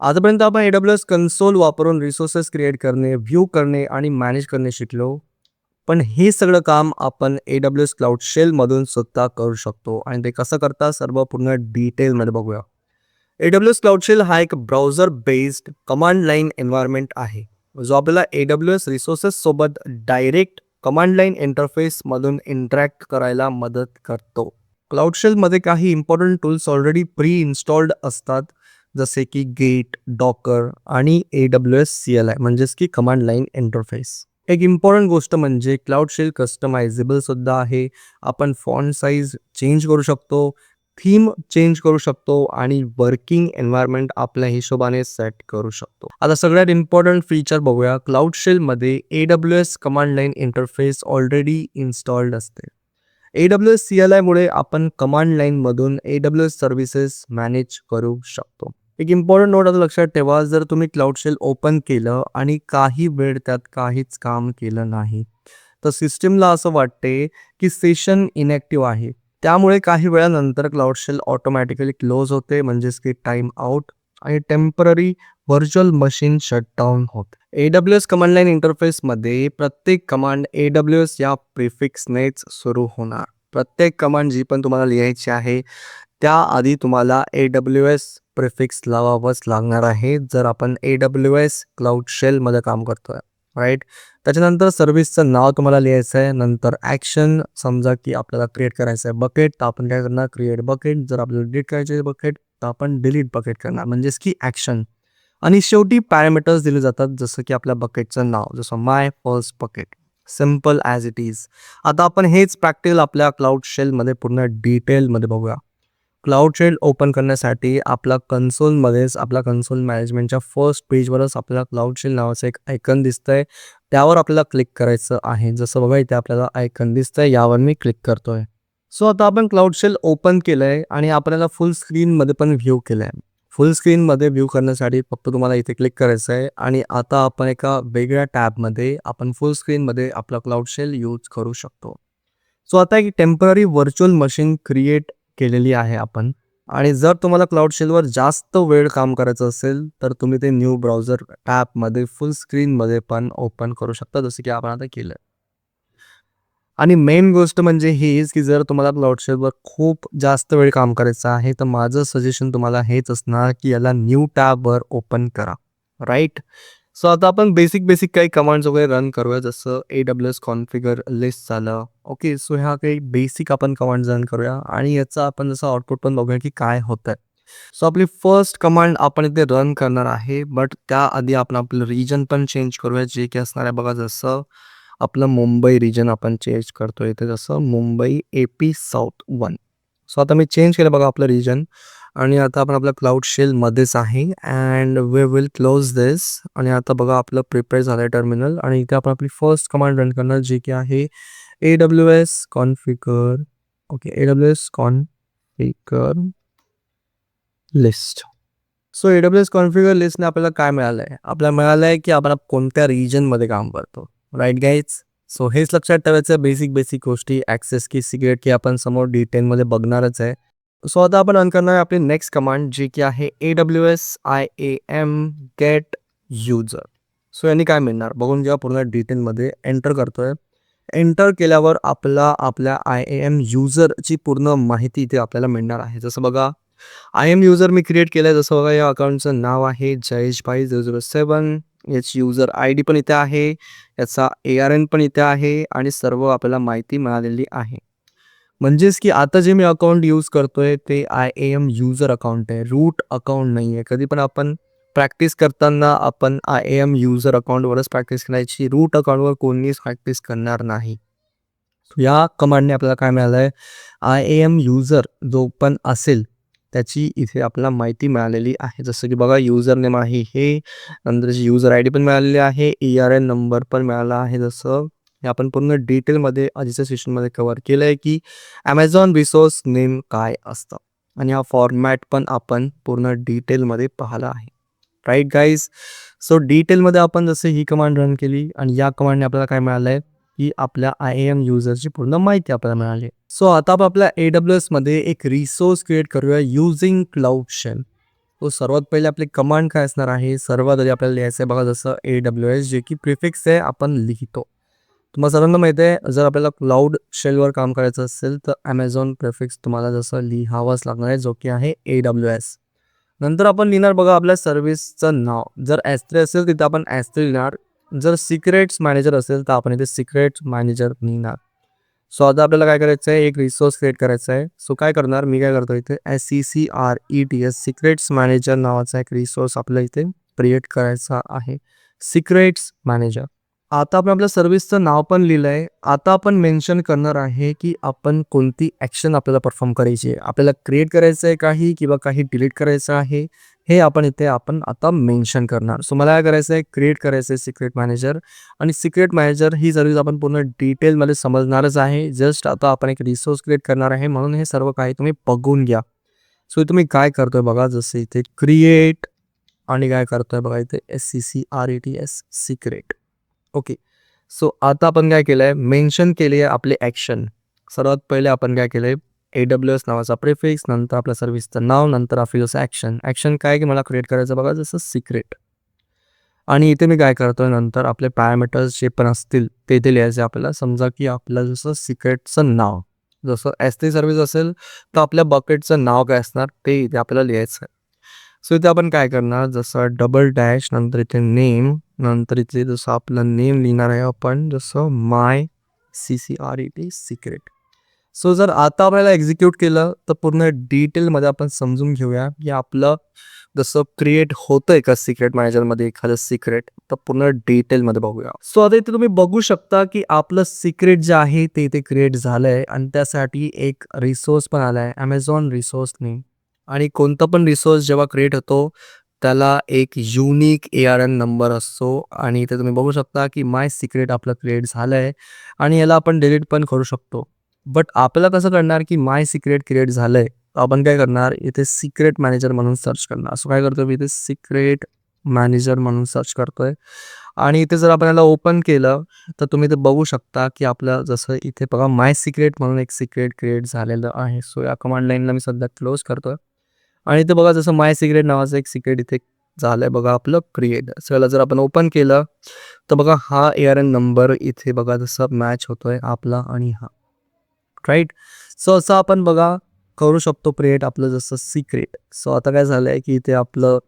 आतापर्यंत आपण AWS console वापरून रिसोर्सेस क्रिएट करणे, व्ह्यू करणे आणि मॅनेज करणे शिकलो. पण हे सगळं काम आपण AWS क्लाउड शेलमधून स्वतः करू शकतो आणि ते कसं करता सर्व पूर्ण डिटेलमध्ये बघूया. AWS क्लाउड शेल हा एक browser based command line environment आहे, जो आपल्याला AWS रिसोर्सेस सोबत डायरेक्ट कमांड लाईन इंटरफेसमधून इंटरॅक्ट करायला मदत करतो. क्लाउड शेलमध्ये काही important tools already pre installed असतात, जसे की गेट, डॉकर आणि AWS CLI म्हणजेच की कमांड लाईन इंटरफेस. एक इम्पॉर्टंट गोष्ट म्हणजे क्लाउड शेल कस्टमायझेबल सुद्धा आहे. आपण फॉन्ट साईज चेंज करू शकतो, थीम चेंज करू शकतो आणि वर्किंग एन्व्हायरमेंट आपल्या हिशोबाने सेट करू शकतो. आता सगळ्यात इम्पॉर्टंट फीचर बघूया. क्लाउड शेलमध्ये AWS command line interface already installed असते. AWS CLI मुळे आपण कमांड लाईनमधून AWS सर्व्हिसेस मॅनेज करू शकतो. एक इम्पॉर्टंट नोट आता लक्षात ठेवा, जर तुम्ही क्लाउड शेल ओपन केलं आणि काही वेळ त्यात काहीच काम केलं नाही, तर सिस्टमला असं वाटते की सेशन इनॅक्टिव्ह आहे. त्यामुळे काही वेळानंतर क्लाउड शेल ऑटोमॅटिकली क्लोज होते, म्हणजेच की टाइम आउट आणि टेम्पररी व्हर्च्युअल मशीन शटडाऊन होते. AWS कमांड लाईन इंटरफेसमध्ये प्रत्येक कमांड AWS या प्रिफिक्सनेच सुरू होणार. प्रत्येक कमांड जी पण तुम्हाला लिहायची आहे, त्याआधी तुम्हाला AWS प्रिफिक्स लावावंच लागणार आहे, जर आपण AWS क्लाउड शेलमध्ये काम करतोय, राईट? त्याच्यानंतर सर्व्हिसचं नाव तुम्हाला लिहायचं आहे. नंतर ॲक्शन, समजा की आपल्याला क्रिएट करायचं आहे बकेट, तर आपण काय करणार? Create bucket. जर आपल्याला डिलीट करायचे आहे बकेट, तर आपण डिलीट बकेट करणार, म्हणजेच की ॲक्शन. आणि शेवटी पॅरामीटर्स दिले जातात, जसं की आपल्या बकेटचं नाव, जसं my first bucket. Simple as it is. आता आपण हेच प्रॅक्टिकल आपल्या क्लाउड शेलमध्ये पूर्ण डिटेलमध्ये बघूया. क्लाउड शेल ओपन करण्यासाठी आपला कन्सोल मॅनेजमेंटच्या फर्स्ट पेजवरच आपल्याला क्लाउड शेल नावाचं एक आयकन दिसतंय. त्यावर आपल्याला क्लिक करायचं आहे. जसं बघा इथे आपल्याला आयकन दिसतंय, यावर मी क्लिक करतोय. सो आता आपण क्लाउड शेल ओपन केलंय आणि आपल्याला फुल स्क्रीनमध्ये पण व्ह्यू केलंय. फुल स्क्रीनमध्ये व्ह्यू करण्यासाठी फक्त तुम्हाला इथे क्लिक करायचं आहे आणि आता आपण एका वेगळ्या टॅबमध्ये आपण फुल स्क्रीनमध्ये आपला क्लाउड शेल यूज करू शकतो. सो आता एक टेम्पररी व्हर्च्युअल मशीन क्रिएट केलेली आहे आपण. आणि जर तुम्हाला क्लाउड शेलवर जास्त वेळ काम करायचं असेल, तर तुम्ही ते न्यू ब्राउझर टॅबमध्ये फुल स्क्रीनमध्ये पण ओपन करू शकता, जसं की आपण आता केलं. आणि मेन गोष्ट म्हणजे हीच, की जर तुम्हाला क्लाउड शेलवर खूप जास्त वेळ काम करायचं आहे, तर माझं सजेशन तुम्हाला हेच असणार, की याला न्यू टॅबवर ओपन करा, राईट? सो आता आपण बेसिक काही कमांड्स वगैरे रन करूया, जसं AWS कॉन्फिगर लिस्ट झालं. ओके, सो ह्या काही बेसिक आपण कमांड्स रन करूया आणि याचा आपण जसं आउटपुट पण बघूया की काय होतंय. सो आपली फर्स्ट कमांड आपण इथे रन करणार आहे, बट त्याआधी आपण आपलं रिजन पण चेंज करूया, जे की असणार आहे बघा, जसं आपलं मुंबई रिजन आपण चेंज करतोय इथे, जसं मुंबई AP साऊथ 1. सो आता मी चेंज केलं बघा आपलं रिजन आणि आता आपण आपल्या क्लाउड शेलमध्येच आहे अँड वी विल क्लोज दिस. आणि आता बघा आपलं प्रिपेअर झालं आहे टर्मिनल आणि इथे आपण आपली फर्स्ट कमांड रन करणार, जी की आहे AWS configure. Okay, AWS configure list. So AWS configure लिस्टने आपल्याला काय मिळालं आहे? आपल्याला मिळालं आहे की आपण कोणत्या रिजनमध्ये काम करतो, राईट गाईज? सो हेच लक्षात ठेवायचं, बेसिक गोष्टी. ॲक्सेस की, सिक्रेट की आपण समोर डिटेलमध्ये बघणारच आहे. सो आता आपण रन करणार आहे आपली नेक्स्ट कमांड, जी की आहे AWS IAM get user. So यांनी काय मिळणार बघून घ्या पूर्ण डिटेलमध्ये. एंटर करतोय. एंटर केल्यावर आपल्या IAM युजरची पूर्ण माहिती इथे आपल्याला मिळणार आहे. जसं बघा, IAM युजर मी क्रिएट केलं आहे. जसं बघा, या अकाउंटचं नाव आहे जयेशभाई 007. याची युजर ID पण इथे आहे, याचा ARN पण इथे आहे आणि सर्व आपल्याला माहिती मिळालेली आहे. म्हणजेच की आता जे मी अकाउंट यूज करतोय ते IAM युजर अकाउंट आहे, रूट अकाउंट नाही आहे. कधी पण आपण प्रॅक्टिस करताना आपण IAM युजर अकाउंटवरच प्रॅक्टिस करायची, रूट अकाउंटवर कोणीच प्रॅक्टिस करणार नाही. या कमांडने आपल्याला काय मिळालं आहे? IAM युजर जो पण असेल त्याची इथे आपल्याला माहिती मिळालेली आहे. जसं की बघा, युजर नेम आहे हे, नंतर त्याची युजर ID पण मिळालेली आहे, ARN नंबर पण मिळाला आहे. जसं हे आपण पूर्ण डिटेलमध्ये आधीच्या सेशनमध्ये कव्हर केलं आहे, की Amazon रिसोर्स नेम काय असतं आणि हा फॉर्मॅट पण आपण पूर्ण डिटेलमध्ये पाहिला आहे, राईट गाईज? सो डिटेलमध्ये आपण जसं ही कमांड रन केली आणि या कमांडने आपल्याला काय मिळालं आहे, की आपल्या IAM युजरची पूर्ण माहिती आपल्याला मिळाली. सो आता आपण आपल्या AWSमध्ये एक रिसोर्स क्रिएट करूया युजिंग क्लाउड शेल. तो सर्वात पहिले आपली कमांड काय असणार आहे, सर्वात आधी आपल्याला लिहायचं आहे बघा जसं AWS, जे की प्रिफिक्स आहे आपण लिहितो. तुम्हाला सर्वांना माहिती आहे जर आपल्याला क्लाउड शेलवर काम करायचं असेल तर Amazon प्रिफिक्स तुम्हाला जसं लिहावंच लागणार आहे, जो की आहे AWS. नंतर आपण लिहिणार बघा आपल्या सर्व्हिसचं नाव. जर S3 असेल तिथं आपण S3 लिहिणार. जर सिक्रेट्स मॅनेजर असेल तर आपण इथे सिक्रेट्स मॅनेजर लिहिणार. सो आता आपल्याला काय करायचं आहे, एक रिसोर्स क्रिएट करायचा आहे. सो काय करणार, मी काय करतो इथे SECRETS सिक्रेट्स मॅनेजर नावाचा एक रिसोर्स आपल्या इथे क्रिएट करायचा आहे. Secrets manager. आता आपण आपल्या सर्व्हिसचं नाव पण लिहिलं आहे. आता आपण मेन्शन करणार आहे की आपण कोणती ॲक्शन आपल्याला परफॉर्म करायची आहे. आपल्याला क्रिएट करायचं आहे काही किंवा काही डिलीट करायचं आहे, हे आपण इथे आता मेन्शन करणार. सो मला काय करायचं आहे, क्रिएट करायचं आहे सिक्रेट मॅनेजर. आणि सिक्रेट मॅनेजर ही सर्व्हिस आपण पूर्ण डिटेलमध्ये समजणारच आहे. जस्ट आता आपण एक रिसोर्स क्रिएट करणार आहे, म्हणून हे सर्व काही तुम्ही बघून घ्या. सो तुम्ही काय करतोय बघा, जसं इथे क्रिएट आणि काय करतोय बघा इथे SECRETS सिक्रेट. ओके. सो आता आपण काय केलंय, मेन्शन केली आहे आपली ॲक्शन. सर्वात पहिले आपण काय केलंय, AWS नावाचा प्रिफिक्स, नंतर आपल्या सर्व्हिसचं नाव, नंतर आपली जसं ॲक्शन काय की मला क्रिएट करायचं बघा जसं सिक्रेट. आणि इथे मी काय करतोय, नंतर आपले पॅरामीटर्स जे पण असतील ते इथे लिहायचे आपल्याला. समजा की आपलं जसं सिक्रेटचं नाव, जसं S3 सर्व्हिस असेल तर आपल्या बकेटचं नाव काय असणार ते इथे आपल्याला लिहायचं आहे. सो इथे आपण काय करणार, जसं डबल डॅश नंतर इथे नेम, नंतर इथे जसं आपलं नेम लिहिणार आहे आपण जसं माय CCRET सिक्रेट. सो जर आता आपल्याला एक्झिक्यूट केलं तर पूर्ण डिटेलमध्ये आपण समजून घेऊया की आपलं जसं क्रिएट होतंय का सिक्रेट मॅनेजरमध्ये एखादं सिक्रेट, तर पूर्ण डिटेलमध्ये बघूया. सो आता इथे तुम्ही बघू शकता की आपलं सिक्रेट जे आहे ते इथे क्रिएट झालंय आणि त्यासाठी एक रिसोर्स पण आलाय Amazon रिसोर्सने. आणि कोणता पण रिसोर्स जेव्हा क्रिएट होतो त्याला एक युनिक ARN नंबर असतो आणि इथे तुम्ही बघू शकता की माय सिक्रेट आपलं क्रिएट झालंय आणि याला आपण डिलीट पण करू शकतो. बट आपल्याला कसं कळणार की माय सिक्रेट क्रिएट झालंय, आपण काय करणार, इथे सिक्रेट मॅनेजर म्हणून सर्च करणार. सो काय करतोय मी इथे सिक्रेट मॅनेजर म्हणून सर्च करतोय आणि इथे जर आपण याला ओपन केलं तर तुम्ही इथे बघू शकता की आपलं जसं इथे बघा माय सिक्रेट म्हणून एक सिक्रेट क्रिएट झालेलं आहे. सो या कमांड लाईनला मी सध्या क्लोज करतोय आणि इथे बघा जसं माय सिक्रेट नावाचं एक सिक्रेट इथे झालंय बघा आपलं क्रिएट. सो जर आपण ओपन केलं तर बघा हा ARN नंबर इथे बघा जसं मॅच होतोय आपला आणि हा, राईट. सो असं आपण बघा करू शकतो क्रिएट आपलं जसं सिक्रेट. सो आता काय झालंय की इथे आपलं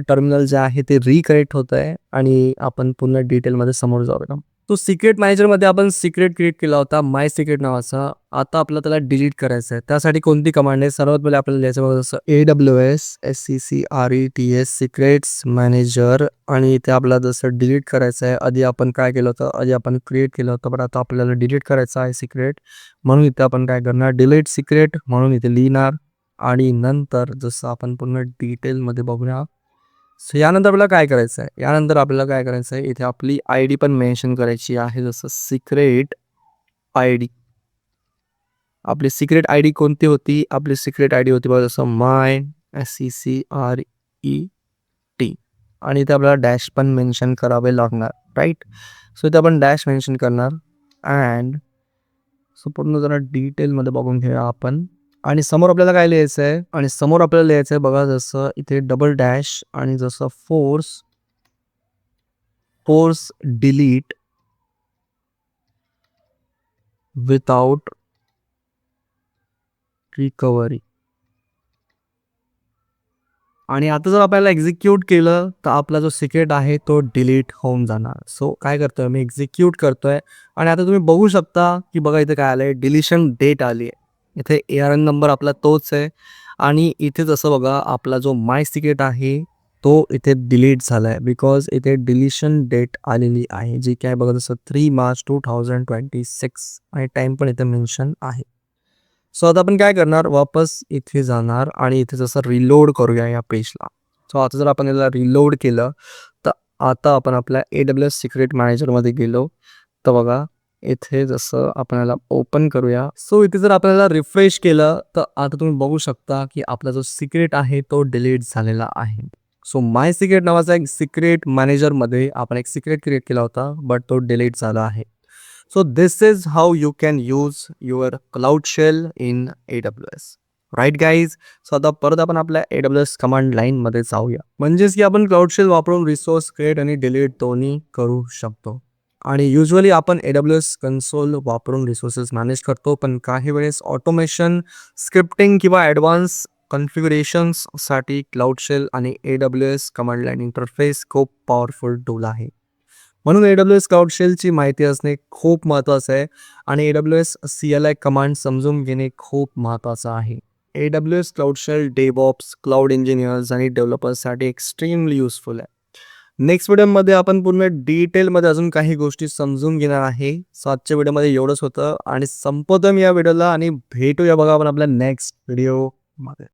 टर्मिनल जे आहे ते रिकनेक्ट होत आहे आणि आपण पूर्ण डिटेलमध्ये समोर जाऊया. तो सिक्रेट मॅनेजरमध्ये आपण सिक्रेट क्रिएट केला होता माय सिक्रेट नावाचा. आता आपल्याला त्याला डिलीट करायचं आहे. त्यासाठी कोणती कमांड आहे, सर्वात पहिले आपल्याला लिहायचं बघा जसं AWS SECRETS सिक्रेट्स मॅनेजर आणि इथे आपल्याला जसं डिलीट करायचं आहे. आधी आपण काय केलं होतं, आधी आपण क्रिएट केलं होतं पण आता आपल्याला डिलीट करायचं आहे सिक्रेट, म्हणून इथे आपण काय करणार, डिलीट सिक्रेट म्हणून इथे लिहिणार आणि नंतर जसं आपण पूर्ण डिटेलमध्ये बघूया. सो यानंतर आपल्याला काय करायचं आहे, यानंतर आपल्याला काय करायचं आहे, इथे आपली ID पण मेन्शन करायची आहे जसं सिक्रेट ID. आपली सिक्रेट ID कोणती होती, आपली सिक्रेट ID होती बघा जसं माय SECRET आणि इथे आपल्याला डॅश पण मेन्शन करावे लागणार, राईट. सो इथे आपण डॅश मेन्शन करणार अँड सो पूर्ण जरा डिटेलमध्ये बघून घेऊया आपण. आणि समोर आपल्याला काय लिहायचं आहे, आणि समोर आपल्याला लिहायचं आहे बघा जसं इथे डबल डॅश आणि जसं फोर्स डिलीट विथआउट रिकव्हरी. आणि आता जर आपल्याला एक्झिक्यूट केलं तर आपला जो सिक्रेट आहे तो डिलीट होऊन जाणार. सो काय करतोय मी, एक्झिक्यूट करतोय आणि आता तुम्ही बघू शकता की बघा इथे काय आलंय, डिलिशन डेट आली आहे. इथे ARN नंबर आपला तोच आहे आणि इथे जसं बघा आपला जो माय सिक्रेट आहे तो इथे डिलीट झाला आहे बिकॉज इथे डिलिशन डेट आलेली आहे, जी काय बघा जसं 3 मार्च 2026 आणि टाईम पण इथे मेन्शन आहे. सो आता आपण काय करणार, वापस इथे जाणार आणि इथे जसं रिलोड करूया या पेजला. सो आता जर आपण याला रिलोड केलं तर आता आपण आपल्या AWS सिक्रेट मॅनेजरमध्ये गेलो तर बघा इथे जसं आपण याला ओपन करूया. सो इथे जर आपल्याला रिफ्रेश केलं तर आता तुम्ही बघू शकता की आपला जो सिक्रेट आहे तो डिलीट झालेला आहे. सो माय सिक्रेट नावाचा एक सिक्रेट मॅनेजरमध्ये आपण एक सिक्रेट क्रिएट केला होता बट तो डिलीट झाला आहे. So this is how you can use your Cloud Shell in AWS. Right guys. So आता परत आपण आपल्या AWS कमांड लाईनमध्ये जाऊया. म्हणजेच की आपण क्लाउड शेल वापरून रिसोर्स क्रिएट आणि डिलीट दोन्ही करू शकतो. आणि युजुअली आपण AWS कन्सोल वापरून रिसोर्सेस मॅनेज करतो, पण काही वेळेस ऑटोमेशन, स्क्रिप्टिंग किंवा ॲडव्हान्स कॉन्फिगरेशन्ससाठी क्लाउड शेल आणि AWS कमांड लाईन इंटरफेस खूप पॉवरफुल टूल आहे. म्हणून AWS क्लाउड शेलची माहिती असणे खूप महत्त्वाचं आहे आणि AWS CLI कमांड समजून घेणे खूप महत्त्वाचं आहे. AWS cloud shell DevOps, cloud engineers आणि डेव्हलपर्ससाठी एक्स्ट्रीमली युजफुल आहे. नेक्स्ट व्हिडिओमध्ये आपण पूर्ण डिटेलमध्ये अजून काही गोष्टी समजून घेणार आहे. सो आजच्या व्हिडिओमध्ये एवढंच होतं आणि संपवतो मी या व्हिडिओला आणि भेटूया बघा आपण आपल्या नेक्स्ट व्हिडिओमध्ये.